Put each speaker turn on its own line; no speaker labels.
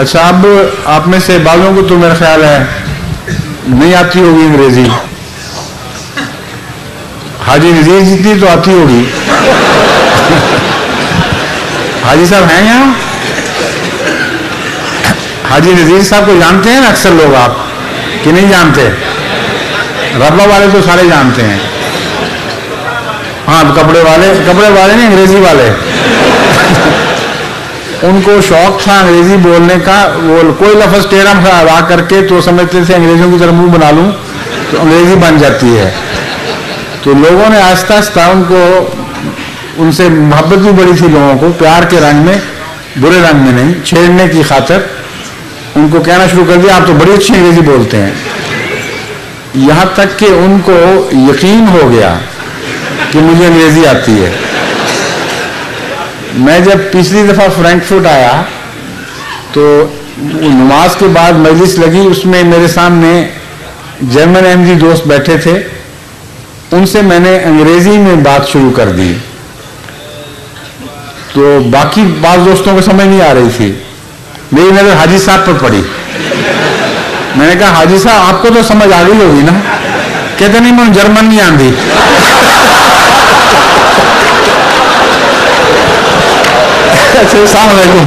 اچھا اب آپ میں سے بعضوں کو تو میرا خیال ہے نہیں آتی ہوگی انگریزی، حاجی نذیر جتنی تو آتی ہوگی. حاجی صاحب ہیں یہاں؟ حاجی نذیر صاحب کو جانتے ہیں نا اکثر لوگ، آپ کہ نہیں جانتے؟ ربا والے تو سارے جانتے ہیں. ہاں کپڑے والے نہیں، انگریزی والے. ان کو شوق تھا انگریزی بولنے کا، وہ کوئی لفظ ٹیڑھا ادا کر کے تو سمجھتے تھے انگریزوں کی طرح منہ بنا لوں تو انگریزی بن جاتی ہے. تو لوگوں نے آہستہ آہستہ ان سے محبت بھی بڑی تھی لوگوں کو، پیار کے رنگ میں، برے رنگ میں نہیں، چھیڑنے کی خاطر ان کو کہنا شروع کر دیا آپ تو بڑی اچھی انگریزی بولتے ہیں. یہاں تک کہ ان کو یقین ہو گیا کہ مجھے انگریزی آتی ہے. میں جب پچھلی دفعہ فرینکفرٹ آیا تو نماز کے بعد مجلس لگی، اس میں میرے سامنے جرمن احمدی دوست بیٹھے تھے، ان سے میں نے انگریزی میں بات شروع کر دی. تو باقی بعض دوستوں کو سمجھ نہیں آ رہی تھی، میری نظر حاجی صاحب پر پڑی. میں نے کہا حاجی صاحب آپ کو تو سمجھ آ گئی ہوگی نا؟ کہتے نہیں میں جرمن نہیں آندی. اچھا السلام علیکم.